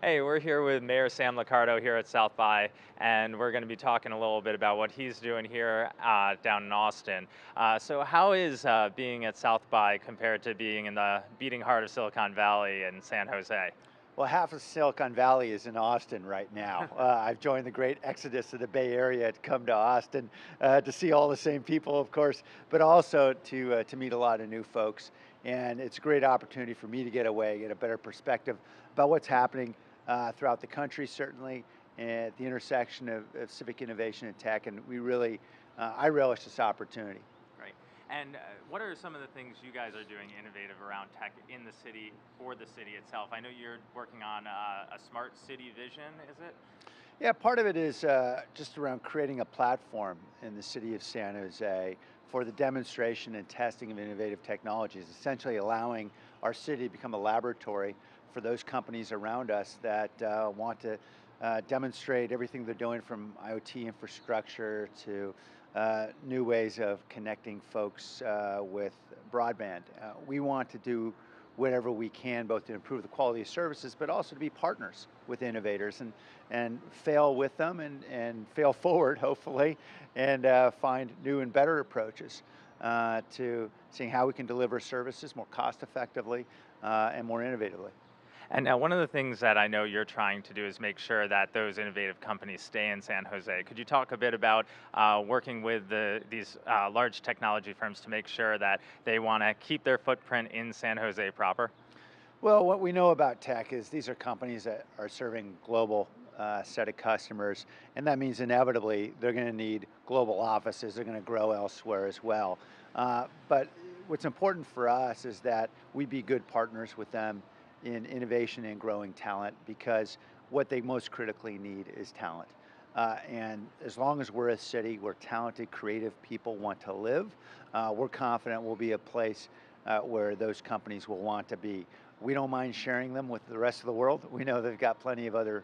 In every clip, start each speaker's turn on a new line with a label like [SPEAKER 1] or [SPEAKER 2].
[SPEAKER 1] Hey, we're here with Mayor Sam Liccardo here at South by, and we're going to be talking a little bit about what he's doing here down in Austin. So, how is being at South by compared to being in the beating heart of Silicon Valley in San Jose?
[SPEAKER 2] Well, half of Silicon Valley is in Austin right now. I've joined the great exodus of the Bay Area to come to Austin to see all the same people, of course, but also to meet a lot of new folks. And it's a great opportunity for me to get away, get a better perspective about what's happening throughout the country, certainly at the intersection of civic innovation and tech. And I relish this opportunity.
[SPEAKER 1] Right. And what are some of the things you guys are doing innovative around tech in the city for the city itself? I know you're working on a smart city vision, is it?
[SPEAKER 2] Yeah, part of it is just around creating a platform in the city of San Jose for the demonstration and testing of innovative technologies, essentially allowing our city to become a laboratory for those companies around us that want to demonstrate everything they're doing from IoT infrastructure to new ways of connecting folks with broadband. We want to do whatever we can, both to improve the quality of services, but also to be partners with innovators and fail with them and fail forward, hopefully, and find new and better approaches to seeing how we can deliver services more cost effectively and more innovatively.
[SPEAKER 1] And one of the things that I know you're trying to do is make sure that those innovative companies stay in San Jose. Could you talk a bit about working with these large technology firms to make sure that they want to keep their footprint in San Jose proper?
[SPEAKER 2] Well, what we know about tech is these are companies that are serving global set of customers, and that means inevitably they're going to need global offices. They're going to grow elsewhere as well. But what's important for us is that we be good partners with them in innovation and growing talent, because what they most critically need is talent. And as long as we're a city where talented, creative people want to live, we're confident we'll be a place where those companies will want to be. We don't mind sharing them with the rest of the world. We know they've got plenty of other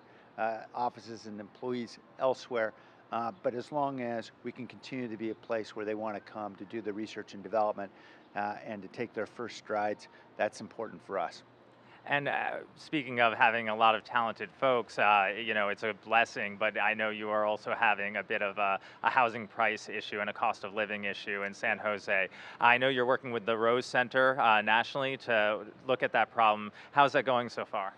[SPEAKER 2] offices and employees elsewhere. But as long as we can continue to be a place where they want to come to do the research and development and to take their first strides, that's important for us.
[SPEAKER 1] And speaking of having a lot of talented folks, it's a blessing, but I know you are also having a bit of a housing price issue and a cost of living issue in San Jose. I know you're working with the Rose Center nationally to look at that problem. How's that going so far?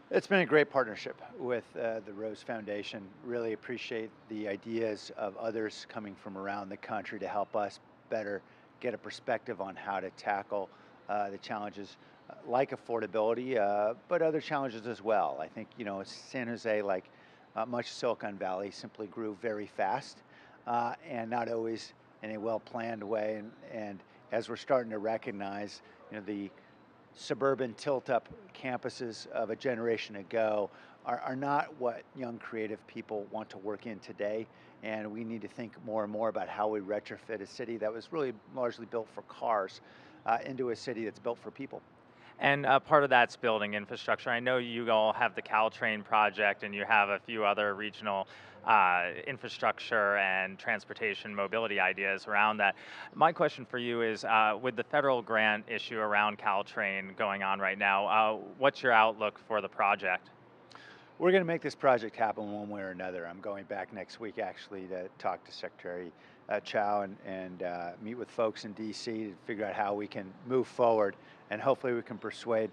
[SPEAKER 2] It's been a great partnership with the Rose Foundation. Really appreciate the ideas of others coming from around the country to help us better get a perspective on how to tackle the challenges like affordability, but other challenges as well. I think, San Jose, like much Silicon Valley, simply grew very fast and not always in a well-planned way. And as we're starting to recognize, the suburban tilt-up campuses of a generation ago are not what young creative people want to work in today. And we need to think more and more about how we retrofit a city that was really largely built for cars into a city that's built for people.
[SPEAKER 1] And part of that's building infrastructure. I know you all have the Caltrain project and you have a few other regional infrastructure and transportation mobility ideas around that. My question for you is, with the federal grant issue around Caltrain going on right now, what's your outlook for the project?
[SPEAKER 2] We're going to make this project happen one way or another. I'm going back next week actually to talk to Secretary Chow and meet with folks in DC to figure out how we can move forward, and hopefully we can persuade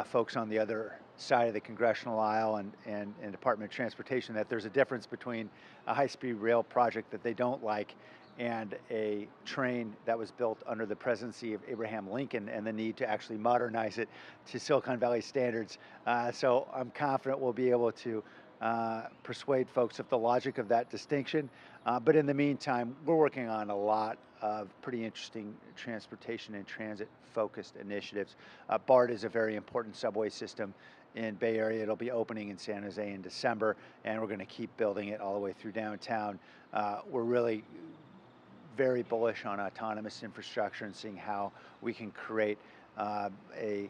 [SPEAKER 2] folks on the other side of the congressional aisle and Department of Transportation that there's a difference between a high-speed rail project that they don't like and a train that was built under the presidency of Abraham Lincoln and the need to actually modernize it to Silicon Valley standards. So I'm confident we'll be able to persuade folks of the logic of that distinction. But in the meantime, we're working on a lot of pretty interesting transportation and transit focused initiatives. BART is a very important subway system in Bay Area. It'll be opening in San Jose in December, and we're going to keep building it all the way through downtown. We're really very bullish on autonomous infrastructure and seeing how we can create a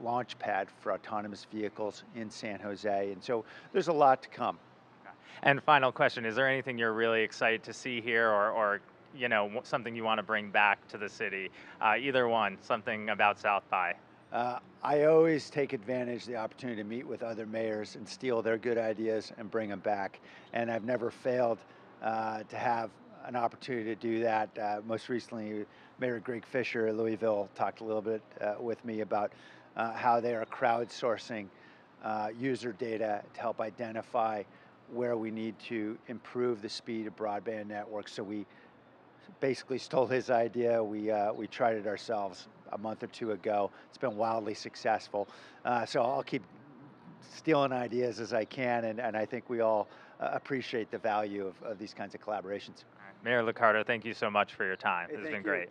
[SPEAKER 2] launch pad for autonomous vehicles in San Jose. And so there's a lot to come.
[SPEAKER 1] And final question, is there anything you're really excited to see here or something you want to bring back to the city? Either one, something about South by.
[SPEAKER 2] I always take advantage of the opportunity to meet with other mayors and steal their good ideas and bring them back. And I've never failed to have an opportunity to do that. Most recently, Mayor Greg Fisher of Louisville talked a little bit with me about how they are crowdsourcing user data to help identify where we need to improve the speed of broadband networks. So we basically stole his idea. We tried it ourselves a month or two ago. It's been wildly successful. So I'll keep stealing ideas as I can, and I think we all appreciate the value of these kinds of collaborations.
[SPEAKER 1] Mayor Liccardo, thank you so much for your time.
[SPEAKER 2] Hey,
[SPEAKER 1] This has
[SPEAKER 2] thank
[SPEAKER 1] been
[SPEAKER 2] you.
[SPEAKER 1] great.